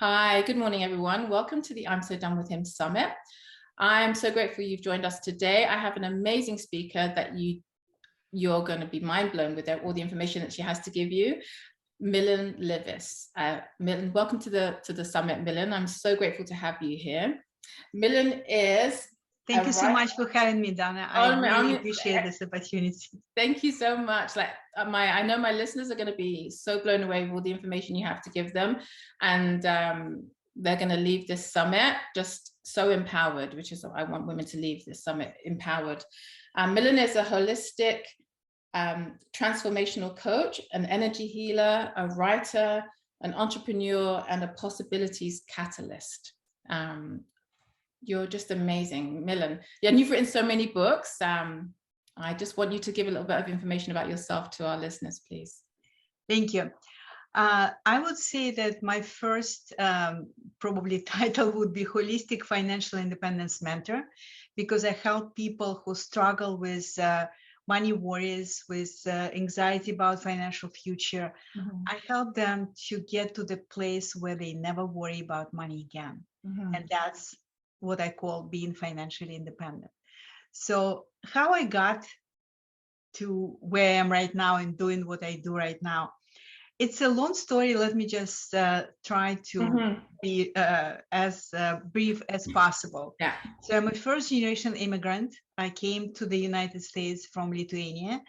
Hi, good morning, everyone. Welcome to the I'm So Done With Him Summit. I'm so grateful you've joined us today. I have an amazing speaker that you're going to be mind blown with all the information that she has to give you. Millen Livis. Millen, welcome to the summit, Millen. I'm so grateful to have you here. Millen is Thank you so much for having me, Donna. I really appreciate this opportunity. Thank you so much. I know my listeners are going to be so blown away with all the information you have to give them, and they're going to leave this summit just so empowered, which is what I want women to leave this summit empowered. Millen is a holistic transformational coach, an energy healer, a writer, an entrepreneur, and a possibilities catalyst. You're just amazing, Millen. Yeah, and you've written so many books. I just want you to give a little bit of information about yourself to our listeners, please. Thank you. I would say that my first probably title would be Holistic Financial Independence Mentor, because I help people who struggle with money worries, with anxiety about financial future. Mm-hmm. I help them to get to the place where they never worry about money again. Mm-hmm. And that's what I call being financially independent. So how I got to where I am right now and doing what I do right now, it's a long story. Let me just try to be as brief as possible. Yeah. So I'm a first generation immigrant. I came to the United States from Lithuania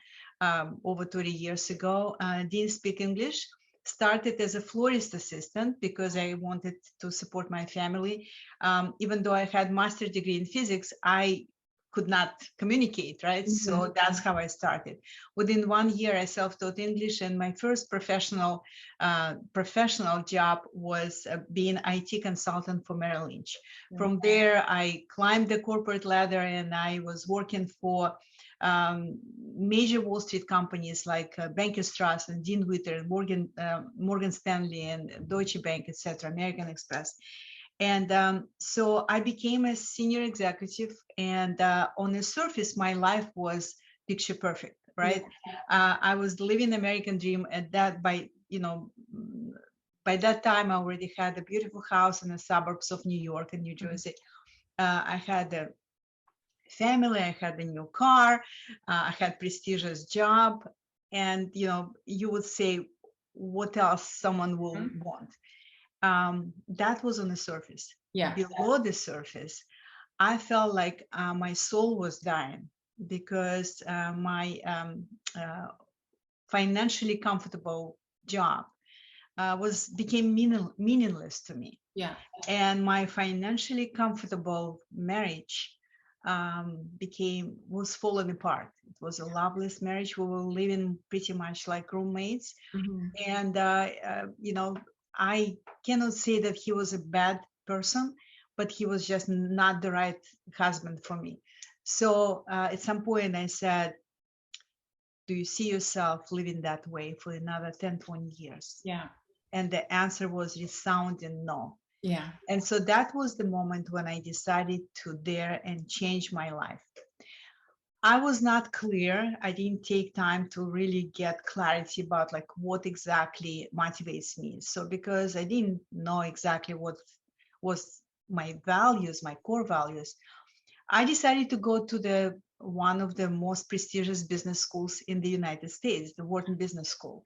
over 30 years ago. Didn't speak English. Started as a florist assistant because I wanted to support my family. Even though I had master's degree in physics, I could not communicate, right? Mm-hmm. So that's how I started. Within 1 year, I self-taught English, and my first professional job was being IT consultant for Merrill Lynch. Mm-hmm. From there, I climbed the corporate ladder, and I was working for major Wall Street companies like Bankers Trust and Dean Witter, Morgan Stanley and Deutsche Bank, etc., American Express. And so I became a senior executive, and on the surface, my life was picture perfect, right? Yeah. I was living the American dream, and that by that time, I already had a beautiful house in the suburbs of New York and New Jersey. I had a family, I had a new car, I had prestigious job, and you would say, what else someone will want? That was on the surface. Yeah. Below the surface, I felt like my soul was dying because my financially comfortable job became meaningless to me. Yeah. And my financially comfortable marriage was falling apart. It was a loveless marriage. We were living pretty much like roommates. Mm-hmm. And I cannot say that he was a bad person, but he was just not the right husband for me. So at some point I said, do you see yourself living that way for another 10, 20 years? Yeah. And the answer was resounding no. Yeah. And so that was the moment when I decided to dare and change my life. I was not clear. I didn't take time to really get clarity about like what exactly motivates me. So because I didn't know exactly what was my values, my core values, I decided to go to one of the most prestigious business schools in the United States, the Wharton Business School.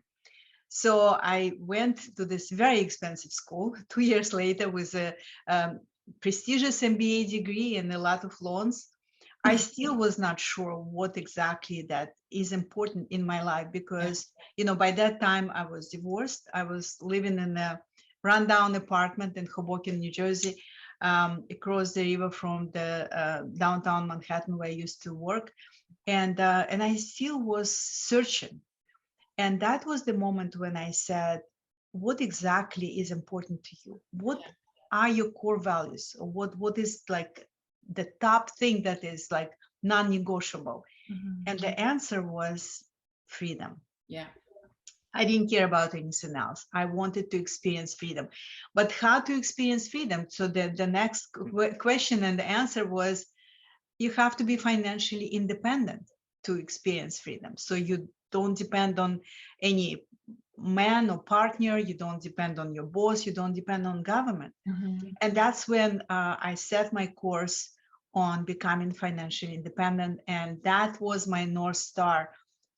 So I went to this very expensive school 2 years later with a prestigious MBA degree and a lot of loans. I still was not sure what exactly that is important in my life because, by that time I was divorced. I was living in a rundown apartment in Hoboken, New Jersey, across the river from the downtown Manhattan where I used to work. And I still was searching. And that was the moment when I said, what exactly is important to you? What are your core values? Or what is like the top thing that is like non-negotiable? Mm-hmm. And the answer was freedom. Yeah. I didn't care about anything else. I wanted to experience freedom. But how to experience freedom? So the next question and the answer was, you have to be financially independent to experience freedom. So you don't depend on any man or partner, you don't depend on your boss, you don't depend on government. And that's when I set my course on becoming financially independent. And that was my North Star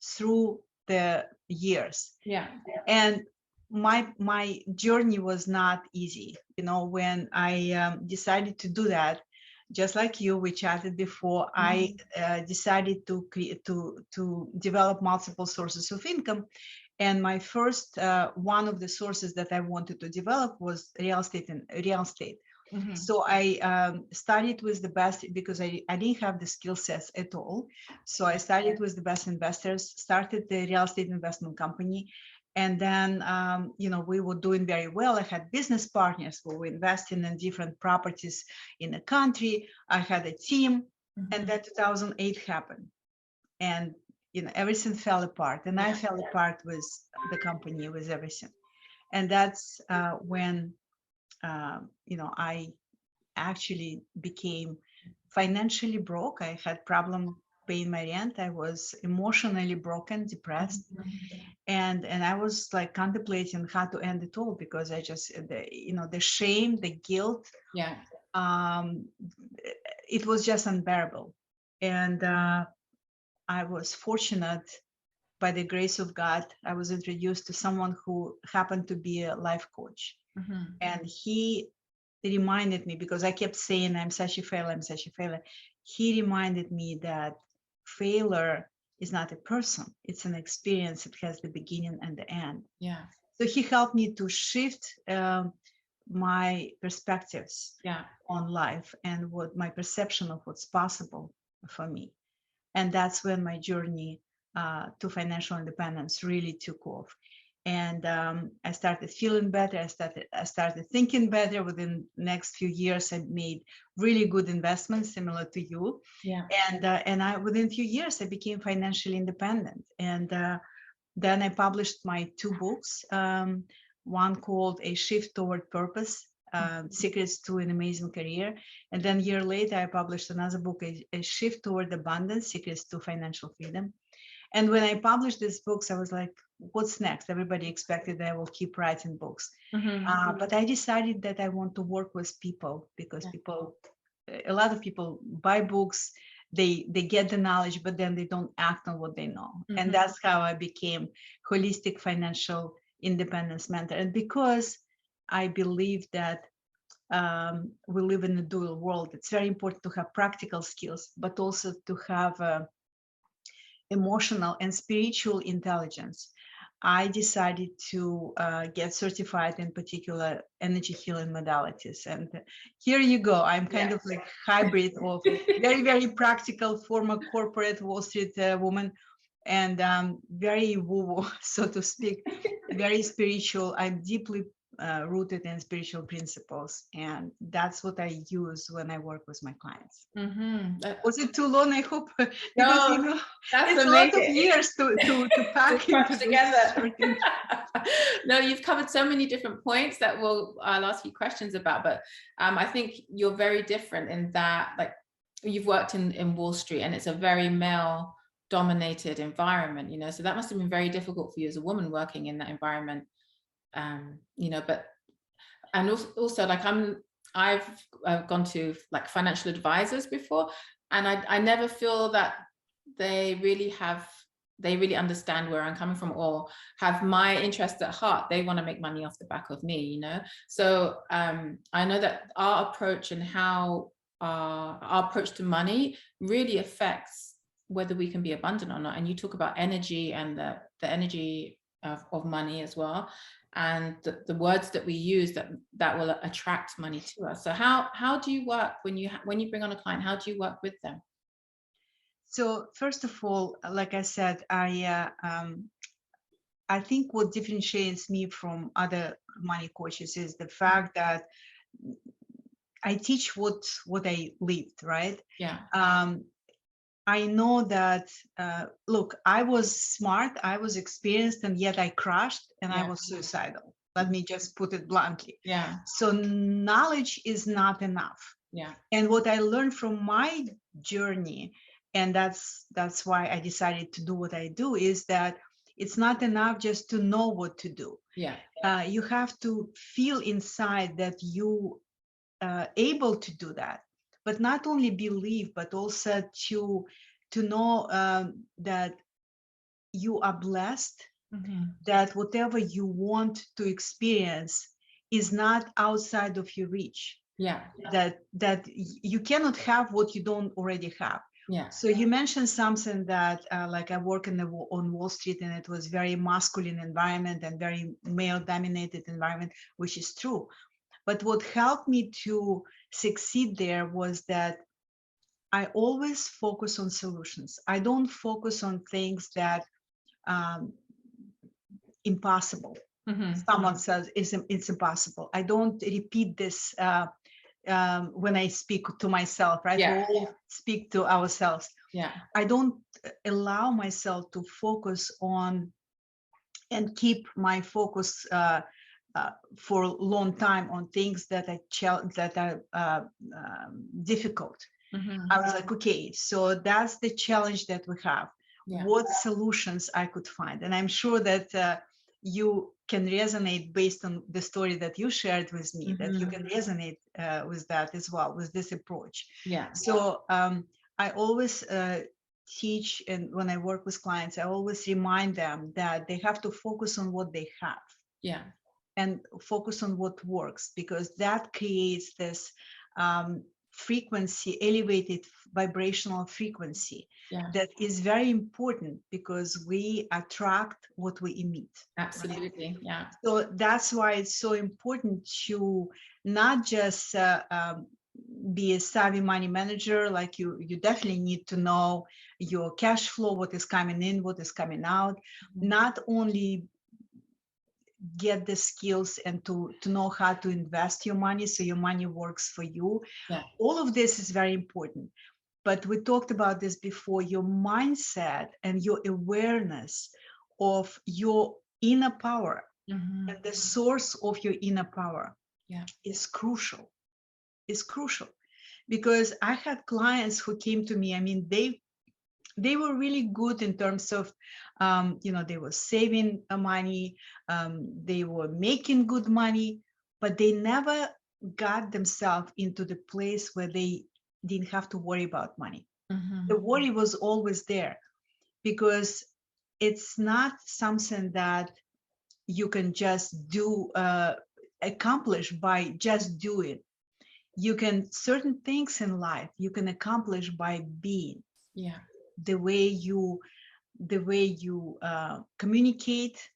through the years. Yeah. And my journey was not easy. You know, when I decided to do that, just like you, we chatted before, I decided to develop multiple sources of income. And my first one of the sources that I wanted to develop was real estate. So I studied with the best, because I didn't have the skill sets at all. So I studied with the best investors, started the real estate investment company. And then, we were doing very well. I had business partners who were investing in different properties in the country. I had a team, and then 2008 happened. And, everything fell apart. And I fell apart with the company, with everything. And that's when, I actually became financially broke. I had problem paying my rent. I was emotionally broken, depressed, and I was like contemplating how to end it all, because I just the shame, the guilt, it was just unbearable. And I was fortunate, by the grace of God, I was introduced to someone who happened to be a life coach. And he reminded me, because I kept saying, I'm such a failure, I'm such a failure. He reminded me that failure is not a person, it's an experience. It has the beginning and the end. Yeah. So he helped me to shift my perspectives on life, and what my perception of what's possible for me. And that's when my journey to financial independence really took off. And I started feeling better. I started thinking better. Within the next few years, I made really good investments, similar to you. Yeah. And I, within a few years, I became financially independent. And then I published my 2 books. One called A Shift Toward Purpose, Secrets to an Amazing Career. And then a year later, I published another book, A Shift Toward Abundance, Secrets to Financial Freedom. And when I published these books, I was like, what's next? Everybody expected that I will keep writing books. But I decided that I want to work with people, because a lot of people buy books, they get the knowledge, but then they don't act on what they know. And that's how I became holistic financial independence mentor. And because I believe that we live in a dual world, it's very important to have practical skills, but also to have emotional and spiritual intelligence. I decided to get certified in particular energy healing modalities. And here you go. I'm kind of like hybrid of very, very practical, former corporate Wall Street woman, and very woo-woo, so to speak, very spiritual. I'm deeply rooted in spiritual principles, and that's what I use when I work with my clients. Was it too long? I hope, because that's it's amazing. a lot of years to pack into together. No, you've covered so many different points that I'll ask you questions about, but I think you're very different in that, like, you've worked in Wall Street, and it's a very male dominated environment, so that must have been very difficult for you as a woman working in that environment. But, and also like I've gone to like financial advisors before, and I never feel that they really understand where I'm coming from, or have my interests at heart. They want to make money off the back of me, So I know that our approach and how our approach to money really affects whether we can be abundant or not. And you talk about energy and the energy of money as well, and the words that we use that will attract money to us. So how do you work when you bring on a client? How do you work with them? So first of all, like I said, I think what differentiates me from other money coaches is the fact that I teach what I lived, right? Yeah. I know that, look, I was smart, I was experienced, and yet I crashed, and I was suicidal. Let me just put it bluntly. Yeah. So knowledge is not enough. Yeah. And what I learned from my journey, and that's why I decided to do what I do, is that It's not enough just to know what to do. Yeah. You have to feel inside that you able to do that, but not only believe, but also to know that you are blessed, that whatever you want to experience is not outside of your reach. Yeah. That you cannot have what you don't already have. Yeah. So you mentioned something that like I work on Wall Street, and it was very masculine environment and very male dominated environment, which is true. But what helped me to succeed there was that I always focus on solutions. I don't focus on things that impossible. Someone says it's impossible. I don't repeat this when I speak to myself, right? Yeah. We all speak to ourselves. Yeah. I don't allow myself to focus on and keep my focus for a long time on things that are difficult. I was like, okay, so that's the challenge that we have. Yeah. What solutions I could find? And I'm sure that you can resonate based on the story that you shared with me, that you can resonate with that as well, with this approach. Yeah. So I always teach, and when I work with clients, I always remind them that they have to focus on what they have. Yeah. And focus on what works, because that creates this frequency, elevated vibrational frequency. Yeah. That is very important, because we attract what we emit. Absolutely. Right? Yeah. So that's why it's so important to not just be a savvy money manager. Like you definitely need to know your cash flow, what is coming in, what is coming out. Not only get the skills and to know how to invest your money so your money works for you. Yeah. All of this is very important. But we talked about this before. Your mindset and your awareness of your inner power and the source of your inner power is crucial. Is crucial. Because I had clients who came to me, I mean, they were really good in terms of, they were saving money, they were making good money, but they never got themselves into the place where they didn't have to worry about money. The worry was always there, because it's not something that you can just do, accomplish by just doing. You can, certain things in life you can accomplish by being. Yeah. The way you communicate,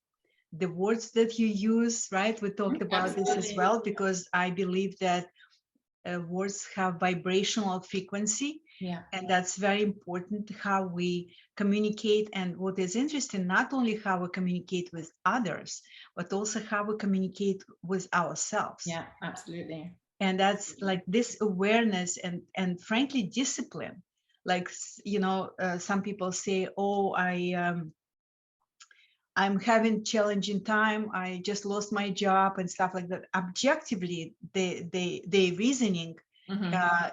the words that you use, right? We talked about this as well, because I believe that words have vibrational frequency. Yeah. And that's very important, how we communicate. And what is interesting, not only how we communicate with others, but also how we communicate with ourselves. Yeah, absolutely. And that's like this awareness and frankly discipline. Like, some people say, oh, I'm having challenging time, I just lost my job and stuff like that. Objectively, the reasoning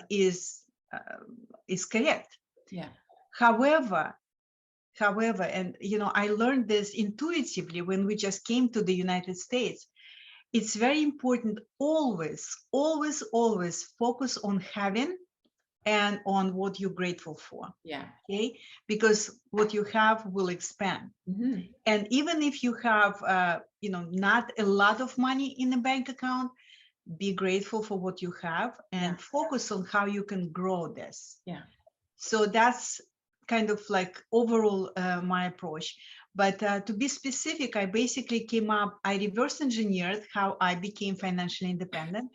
is correct. Yeah. However, and I learned this intuitively when we just came to the United States. It's very important always focus on having and on what you're grateful for. Yeah. Okay. Because what you have will expand. And even if you have, not a lot of money in a bank account, be grateful for what you have and focus on how you can grow this. Yeah. So that's kind of like overall my approach. But to be specific, I basically I reverse engineered how I became financially independent.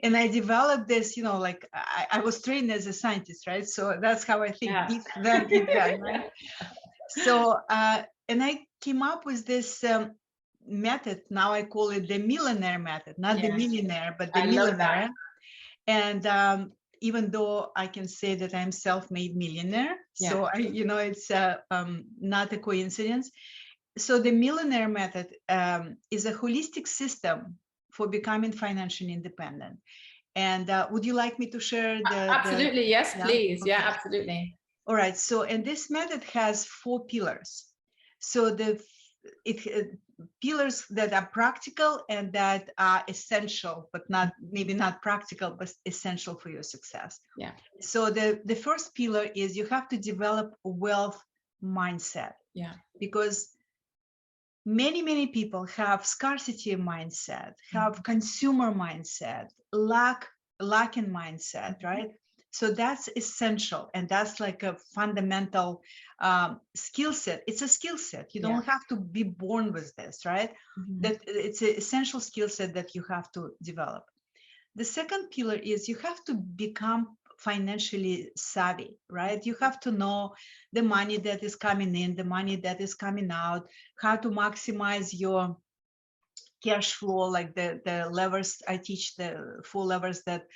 And I developed this, like I was trained as a scientist, right? So that's how I think, if then, right? So, and I came up with this method. Now I call it the millionaire method, not the millionaire, but the millionaire. And even though I can say that I'm self-made millionaire, so it's not a coincidence. So the millionaire method is a holistic system for becoming financially independent. And would you like me to share Absolutely, yes, please. Okay. Yeah, absolutely. All right. So, and this method has 4 pillars. So the pillars that are practical and that are essential, but maybe not practical, but essential for your success. Yeah. So the first pillar is you have to develop a wealth mindset. Yeah. Because many people have scarcity mindset, have consumer mindset, lacking mindset, right? So that's essential, and that's like a fundamental skill set. It's a skill set. You don't have to be born with this, right? That it's an essential skill set that you have to develop. The second pillar is you have to become financially savvy, right? You have to know the money that is coming in, the money that is coming out, how to maximize your cash flow, like the levers. I teach the 4 levers that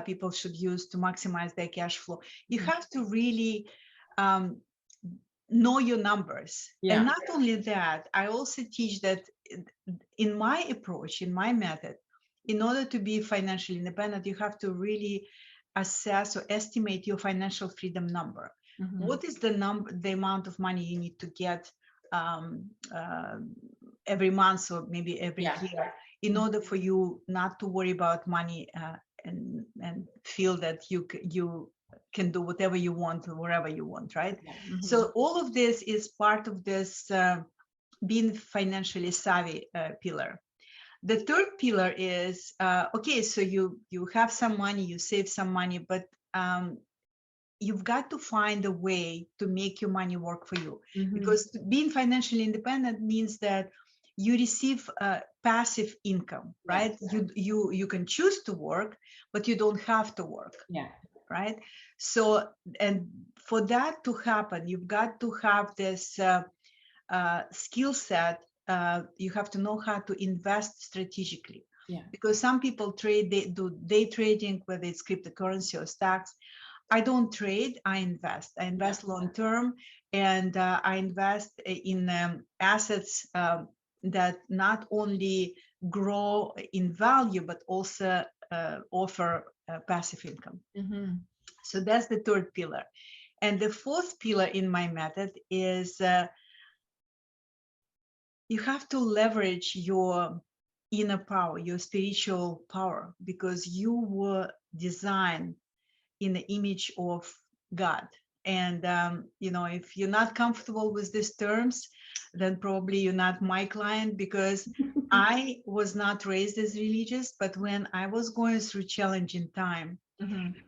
people should use to maximize their cash flow. You have to really know your numbers. And not only that, I also teach that in my approach, in my method, in order to be financially independent, you have to really assess or estimate your financial freedom number. What is the amount of money you need to get every month or maybe every year in order for you not to worry about money and feel that you can do whatever you want wherever you want, right? So all of this is part of this being financially savvy pillar. The third pillar is okay, so you have some money, you save some money, but you've got to find a way to make your money work for you. Because being financially independent means that you receive passive income, right? You can choose to work, but you don't have to work. Right? So, and for that to happen, you've got to have this skill set. You have to know how to invest strategically. Because some people trade, they do day trading, whether it's cryptocurrency or stocks. I don't trade, I invest. I invest long term, and I invest in assets that not only grow in value, but also offer passive income. So that's the third pillar. And the fourth pillar in my method is you have to leverage your inner power, your spiritual power, because you were designed in the image of God. And, if you're not comfortable with these terms, then probably you're not my client, because I was not raised as religious, but when I was going through challenging time,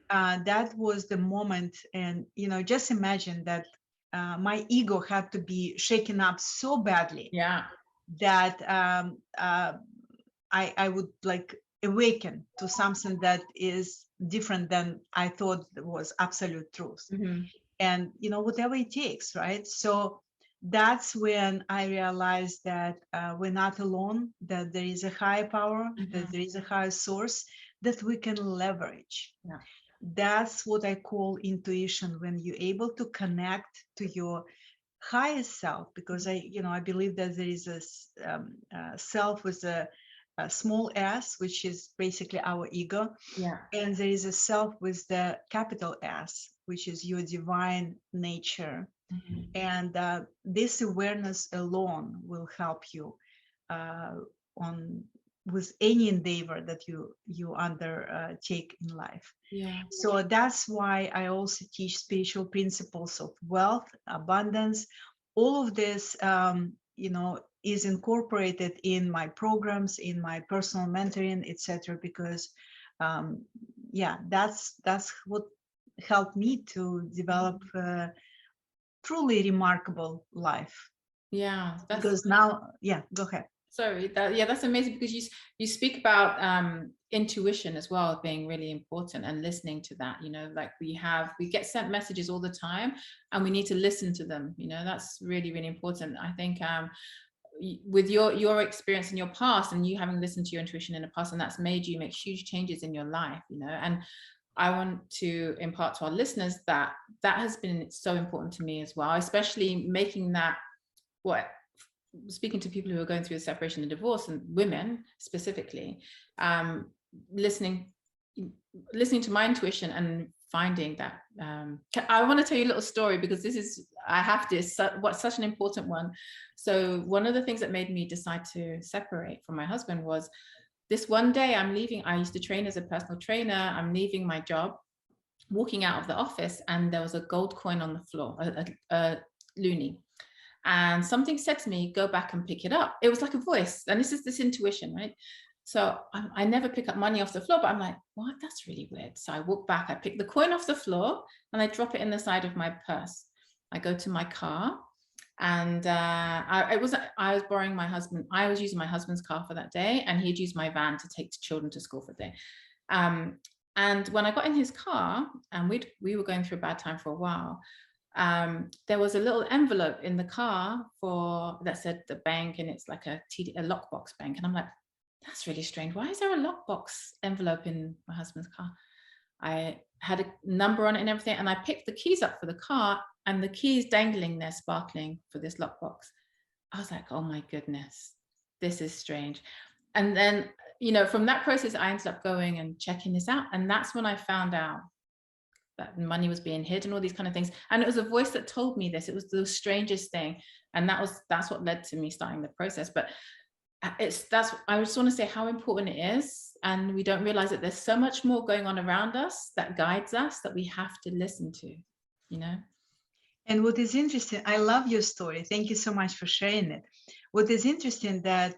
that was the moment. And, just imagine that my ego had to be shaken up so badly that I would like awaken to something that is different than I thought was absolute truth. And, whatever it takes, right? So that's when I realized that we're not alone, that there is a higher power, that there is a higher source that we can leverage. That's what I call intuition, when you're able to connect to your highest self, because I believe that there is a self with a small s, which is basically our ego. And there is a self with the capital S, which is your divine nature. And this awareness alone will help you with any endeavor that you undertake in life. So that's why I also teach spiritual principles of wealth, abundance. All of this, is incorporated in my programs, in my personal mentoring, etc. Because, that's what helped me to develop a truly remarkable life. Because now, go ahead. Sorry, that's amazing, because you speak about intuition as well being really important, and listening to that. Like we get sent messages all the time, and we need to listen to them. That's really, really important. I think with your experience in your past, and you having listened to your intuition in the past, and that's made you make huge changes in your life. And I want to impart to our listeners that has been so important to me as well, especially making that speaking to people who are going through a separation and divorce, and women specifically, listening to my intuition and finding that. I want to tell you a little story, because this is, I have to, what's such an important one. So one of the things that made me decide to separate from my husband was this one day I'm leaving. I used to train as a personal trainer. I'm leaving my job, walking out of the office, and there was a gold coin on the floor, a loonie. And something said to me, go back and pick it up. It was like a voice. And this is this intuition, right? So I never pick up money off the floor, but I'm like, what? That's really weird. So I walk back, I pick the coin off the floor, and I drop it in the side of my purse. I go to my car, and I was borrowing my husband. I was using my husband's car for that day, and he'd use my van to take children to school for the day. And when I got in his car, and we were going through a bad time for a while, there was a little envelope in the car that said the bank, and it's like a lockbox bank. And I'm like, that's really strange. Why is there a lockbox envelope in my husband's car? I had a number on it and everything, and I picked the keys up for the car, and the keys dangling there, sparkling for this lockbox. I was like, oh my goodness, this is strange. And then, from that process, I ended up going and checking this out. And that's when I found out that money was being hid and all these kind of things. And it was a voice that told me this. It was the strangest thing. And that's what led to me starting the process. But I just want to say how important it is. And we don't realize that there's so much more going on around us that guides us, that we have to listen to, And what is interesting, I love your story. Thank you so much for sharing it. What is interesting that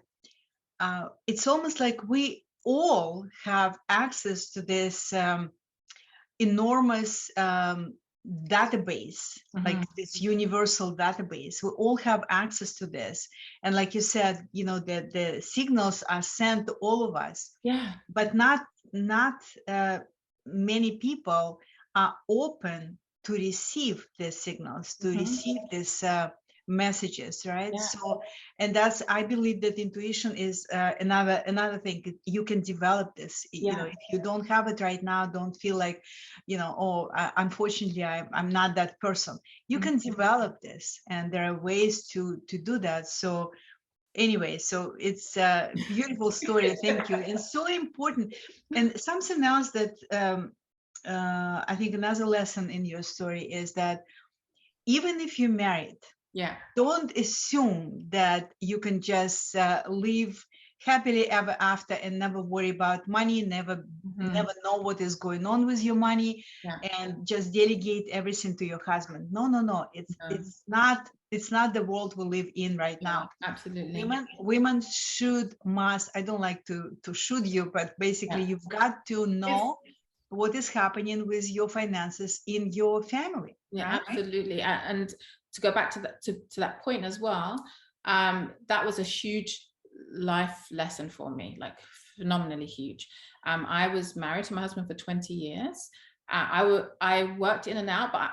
it's almost like we all have access to this enormous database, like this universal database. We all have access to this. And like you said, the signals are sent to all of us. Yeah. But not many people are open to receive the signals, to receive these messages, right? Yeah. So, and I believe that intuition is another thing. You can develop this. Yeah. If you don't have it right now, don't feel like, unfortunately, I'm not that person. You can develop this, and there are ways to do that. So anyway, so it's a beautiful story. Thank you. And so important. And something else that I think another lesson in your story is that even if you're married, don't assume that you can just live happily ever after and never worry about money, never know what is going on with your money, and just delegate everything to your husband. No. It's not the world we live in right now. Absolutely. Women must, I don't like to shoot you, but basically you've got to know what is happening with your finances in your family. Yeah, right? Absolutely. And to go back to that point as well, that was a huge life lesson for me, like phenomenally huge. I was married to my husband for 20 years. I worked in and out, but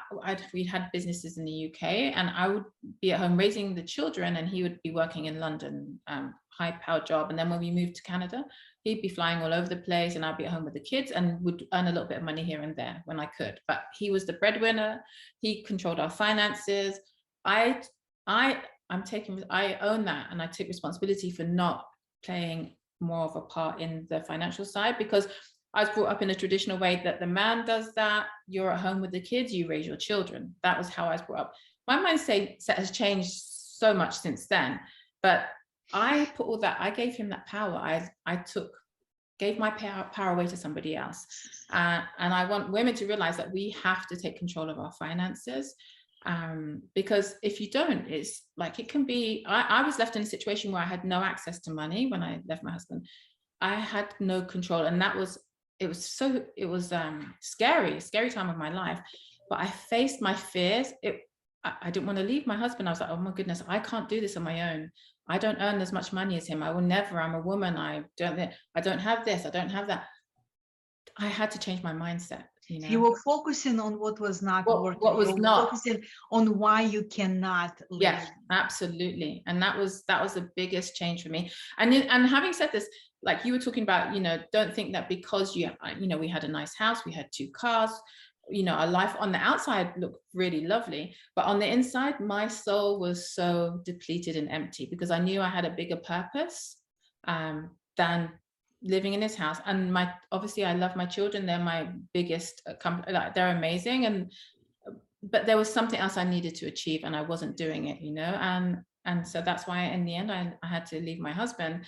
we had businesses in the UK, and I would be at home raising the children, and he would be working in London, high-powered job. And then when we moved to Canada, he'd be flying all over the place, and I'd be at home with the kids and would earn a little bit of money here and there when I could. But he was the breadwinner. He controlled our finances. I own that, and I take responsibility for not playing more of a part in the financial side, because I was brought up in a traditional way that the man does that. You're at home with the kids, you raise your children. That was how I was brought up. My mindset has changed so much since then, but I put all that, I gave him that power. I gave my power away to somebody else. And I want women to realize that we have to take control of our finances. Because if you don't, it's like, it can be, I was left in a situation where I had no access to money when I left my husband. I had no control, and it was scary time of my life. But I faced my fears. I didn't want to leave my husband. I was like, oh my goodness, I can't do this on my own. I don't earn as much money as him. I will never. I'm a woman. I don't have this. I don't have that. I had to change my mindset. You were focusing on what was not working. What was not focusing on why you cannot live. Yeah, absolutely. And that was the biggest change for me. And having said this, like you were talking about, don't think that because we had a nice house, we had 2 cars, our life on the outside looked really lovely, but on the inside, my soul was so depleted and empty, because I knew I had a bigger purpose than living in his house, and obviously I love my children. They're my biggest like, they're amazing, and but there was something else I needed to achieve, and I wasn't doing it, and so that's why in the end I had to leave my husband.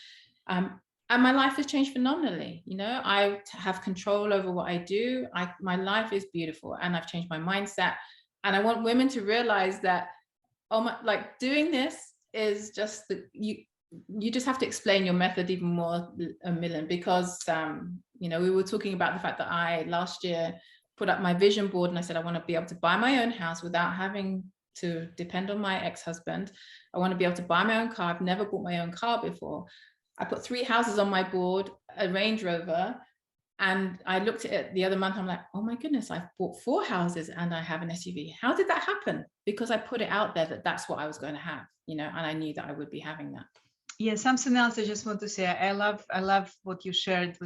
And my life has changed phenomenally. I have control over what I do. My life is beautiful, and I've changed my mindset. And I want women to realize that, like, doing this is just you just have to explain your method even more, Millen, because we were talking about the fact that I last year put up my vision board, and I said I want to be able to buy my own house without having to depend on my ex-husband. I want to be able to buy my own car. I've never bought my own car before. I put 3 houses on my board, a Range Rover, and I looked at it the other month. I'm like, oh my goodness, I've bought 4 houses and I have an SUV. How did that happen? Because I put it out there that that's what I was going to have, and I knew that I would be having that. Yeah, something else I just want to say. I love what you shared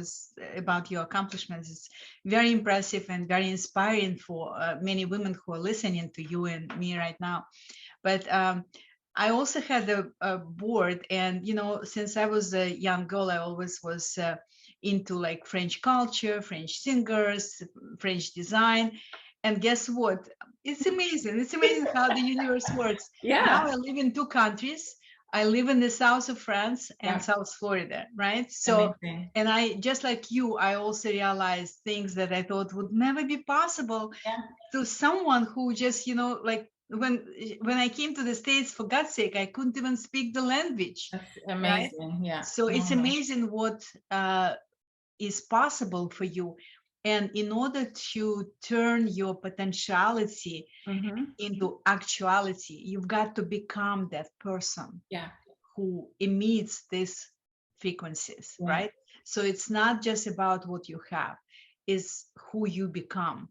about your accomplishments. It's very impressive and very inspiring for many women who are listening to you and me right now. But I also had a board, and since I was a young girl, I always was into like French culture, French singers, French design. And guess what? It's amazing. It's amazing how the universe works. Yeah. Now I live in 2 countries. I live in the south of France and Yeah. South Florida, right? So, amazing. and I, just like you, I also realized things that I thought would never be possible to someone who just, like when I came to the States, for God's sake, I couldn't even speak the language. That's amazing. Right? Yeah. So it's amazing what is possible for you. And in order to turn your potentiality into actuality, you've got to become that person who emits these frequencies, right? So it's not just about what you have, it's who you become.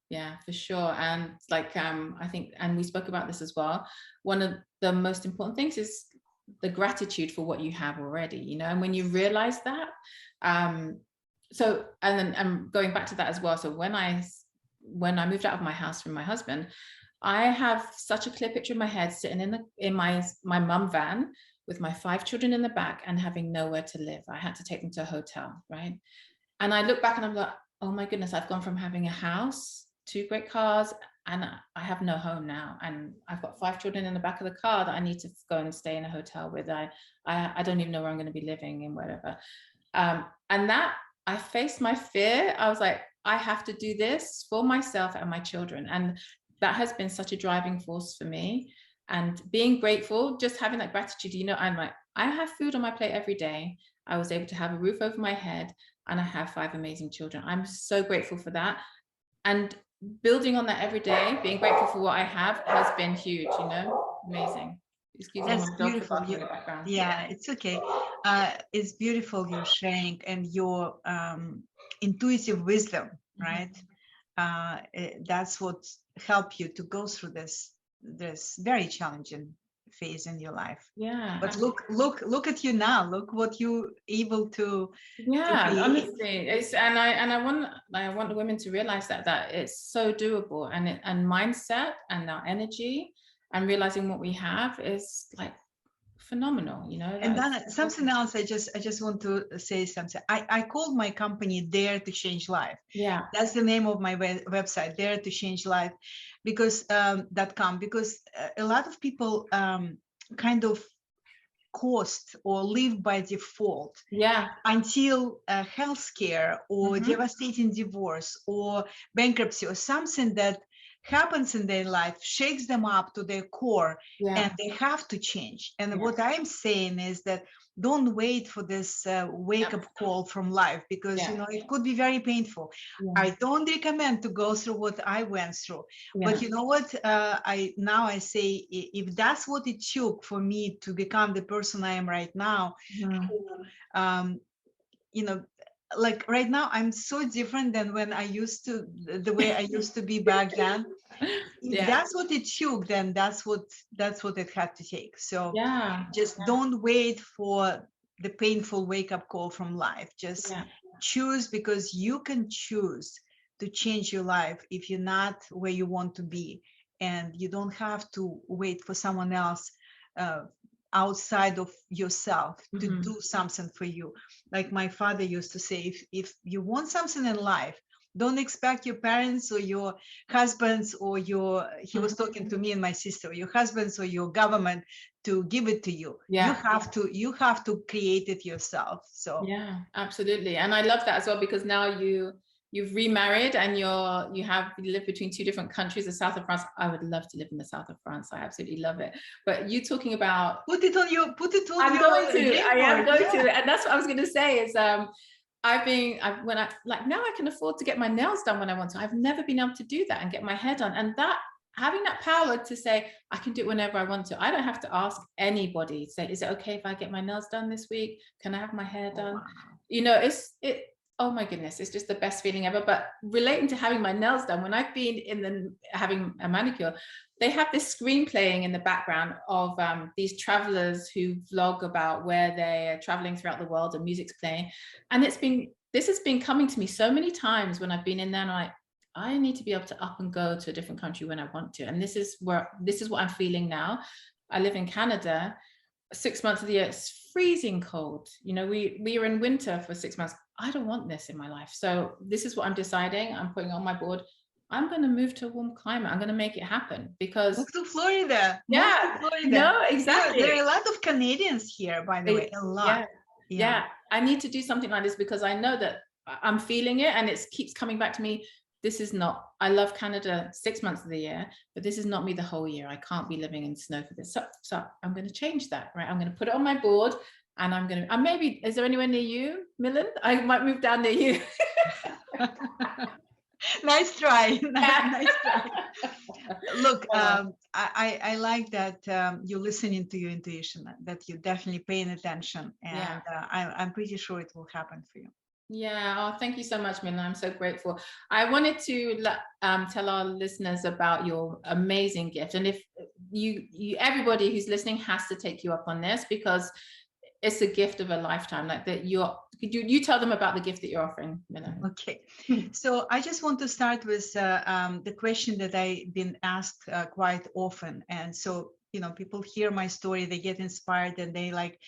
Yeah, for sure. And like, I think, and we spoke about this as well, one of the most important things is the gratitude for what you have already, and when you realize that, so, and then I'm going back to that as well. So when I moved out of my house from my husband, I have such a clear picture in my head, sitting in my mum van with my 5 children in the back and having nowhere to live. I had to take them to a hotel, right? And I look back and I'm like, oh my goodness, I've gone from having a house, 2 great cars, and I have no home now. And I've got 5 children in the back of the car that I need to go and stay in a hotel with. I don't even know where I'm going to be living and whatever. And that, I faced my fear. I was like, I have to do this for myself and my children. And that has been such a driving force for me. And being grateful, just having that gratitude, I'm like, I have food on my plate every day. I was able to have a roof over my head, and I have 5 amazing children. I'm so grateful for that. And building on that every day, being grateful for what I have, has been huge, amazing. Excuse me, that's beautiful. In the background. Yeah, it's okay. It's beautiful you're sharing, and your intuitive wisdom, right? That's what helped you to go through this very challenging phase in your life. Yeah. But look at you now. Look what you're able to. Yeah, honestly, I want the women to realize that it's so doable, and mindset and our energy and realizing what we have is like phenomenal, And Donna, something else, I just want to say something. I called my company Dare to Change Life. Yeah, that's the name of my website, Dare to Change Life, because .com, because a lot of people kind of cost or live by default until health scare or devastating divorce or bankruptcy or something that happens in their life shakes them up to their core, and they have to change. And what I'm saying is that don't wait for this wake-up call from life, because it could be very painful. I don't recommend to go through what I went through, but you know what, I say, if that's what it took for me to become the person I am right now, who, like right now, I'm so different than when I used to, the way I used to be back then. If that's what it took, then that's what it had to take. So just don't wait for the painful wake-up call from life. Just choose, because you can choose to change your life if you're not where you want to be, and you don't have to wait for someone else outside of yourself to Mhm. do something for you. Like my father used to say, if you want something in life, don't expect your parents or your husbands or he was talking to me and my sister, your husbands or your government to give it to you. Yeah. You have to create it yourself. So yeah, absolutely. And I love that as well, because now you've remarried and you live between two different countries, the south of France. I would love to live in the south of France. I absolutely love it. But you talking about put it on I your am going yeah. to, and that's what I was going to say is now I can afford to get my nails done when I want to. I've never been able to do that and get my hair done, and that having that power to say I can do it whenever I want to. I don't have to ask anybody, say, is it okay if I get my nails done this week? Can I have my hair done? Wow. You know, oh my goodness, it's just the best feeling ever. But relating to having my nails done, when I've been having a manicure, they have this screen playing in the background of these travelers who vlog about where they're traveling throughout the world, and music's playing. And this has been coming to me so many times when I've been in there, and I need to be able to up and go to a different country when I want to. And this is what I'm feeling now. I live in Canada. 6 months of the year, it's freezing cold. You know, we are in winter for 6 months. I don't want this in my life. So this is what I'm deciding. I'm putting on my board. I'm going to move to a warm climate. I'm going to make it happen, because Move to Florida. yeah, Move to Florida. no, exactly. There are a lot of Canadians here, by the way, a lot. Yeah. I need to do something like this, because I know that I'm feeling it, and it keeps coming back to me. This is not, I love Canada 6 months of the year, but this is not me the whole year. I can't be living in snow for this. So I'm going to change that, right? I'm going to put it on my board, and I'm going to, maybe, is there anywhere near you, Millen? I might move down near you. Nice try. Nice try. Look, I like that you're listening to your intuition, that you're definitely paying attention, and I'm pretty sure it will happen for you. Yeah, oh, thank you so much, Millen. I'm so grateful. I wanted to tell our listeners about your amazing gift, and if everybody who's listening has to take you up on this, because it's a gift of a lifetime. Like that, you tell them about the gift that you're offering, Millen. Okay, so I just want to start with the question that I've been asked quite often, and so people hear my story, they get inspired, and they like,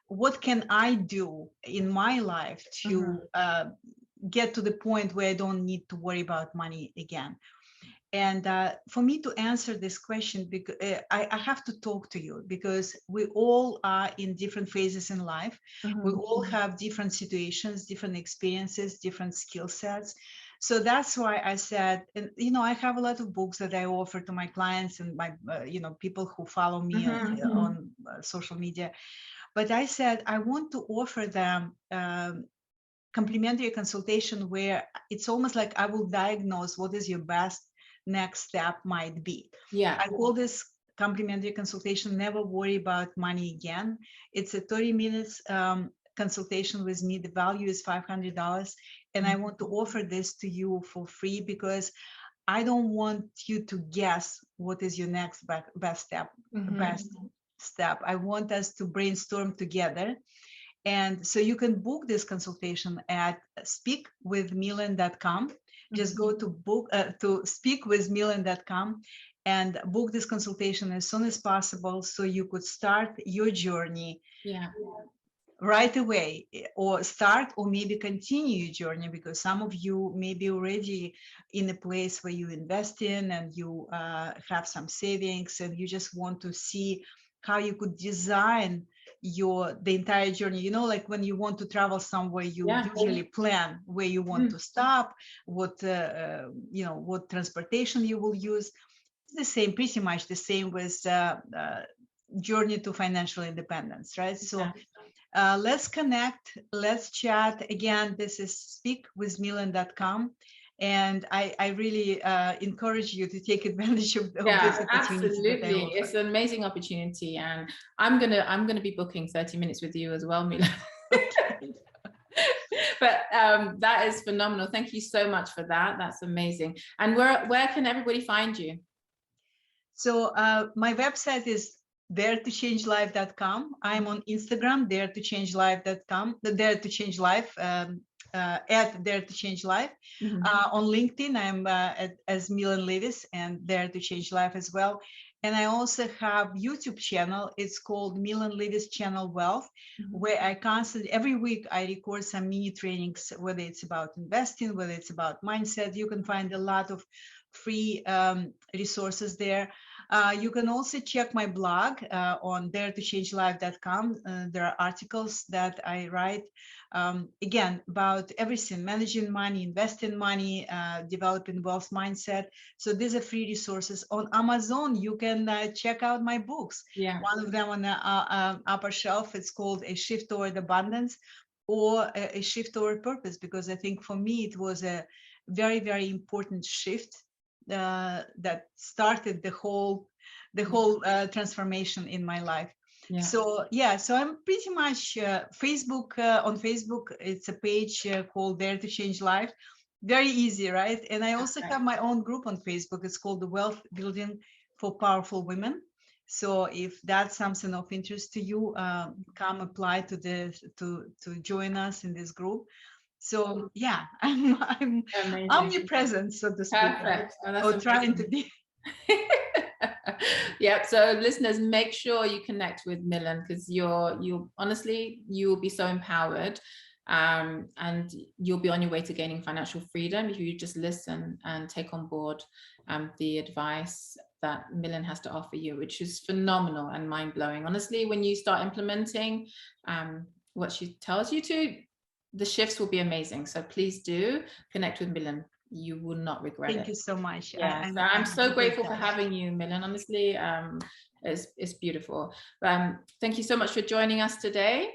what can I do in my life to get to the point where I don't need to worry about money again? And for me to answer this question, because I have to talk to you, because we all are in different phases in life. We all have different situations, different experiences, different skill sets. So that's why I said, and I have a lot of books that I offer to my clients and my people who follow me on social media. But I said, I want to offer them complimentary consultation where it's almost like I will diagnose what is your best next step might be. Yeah. I call this complimentary consultation, Never Worry About Money Again. It's a 30 minutes consultation with me. The value is $500. And I want to offer this to you for free, because I don't want you to guess what is your next best step. I want us to brainstorm together. And so you can book this consultation at speakwithmillen.com. Just go to speakwithmillen.com and book this consultation as soon as possible, so you could start your journey right away, or start or maybe continue your journey, because some of you may be already in a place where you invest in and you have some savings, and you just want to see how you could design the entire journey. Like when you want to travel somewhere, you usually plan where you want to stop, what what transportation you will use. It's the same, pretty much the same with journey to financial independence, right? So let's connect, let's chat. Again, this is speakwithmillen.com. And I really encourage you to take advantage of this opportunity. Absolutely, it's an amazing opportunity, and I'm gonna be booking 30 minutes with you as well, Millen. But that is phenomenal. Thank you so much for that. That's amazing. And where can everybody find you? So my website is daretochange.life.com. I'm on Instagram, daretochange.life.com, daretochange.life. At Dare to Change Life. On LinkedIn, I'm as Millen Livis, and Dare to Change Life as well. And I also have YouTube channel. It's called Millen Livis Channel Wealth, where I constantly, every week I record some mini trainings, whether it's about investing, whether it's about mindset. You can find a lot of free resources there. You can also check my blog on daretochange.life.com. There are articles that I write, again, about everything, managing money, investing money, developing wealth mindset. So these are free resources. On Amazon, you can check out my books. Yeah. One of them on the upper shelf, it's called A Shift Toward Abundance, or a Shift Toward Purpose, because I think for me, it was a very, very important shift that started the whole transformation in my life. Yeah. So yeah, so I'm pretty much Facebook. On Facebook, it's a page called Dare to Change Life. Very easy, right? And I also have my own group on Facebook. It's called the Wealth Building for Powerful Women. So if that's something of interest to you, come apply to join us in this group. So yeah, I'm Amazing. omnipresent, so to speak, Perfect. or trying to be. Yep. So listeners, make sure you connect with Millen, because you'll honestly, you will be so empowered, and you'll be on your way to gaining financial freedom if you just listen and take on board the advice that Millen has to offer you, which is phenomenal and mind-blowing. Honestly, when you start implementing what she tells you to, the shifts will be amazing. So please do connect with Millen. You will not regret it. Thank you so much. Yeah, I'm so grateful for having you, Millen. Honestly, it's beautiful. Thank you so much for joining us today.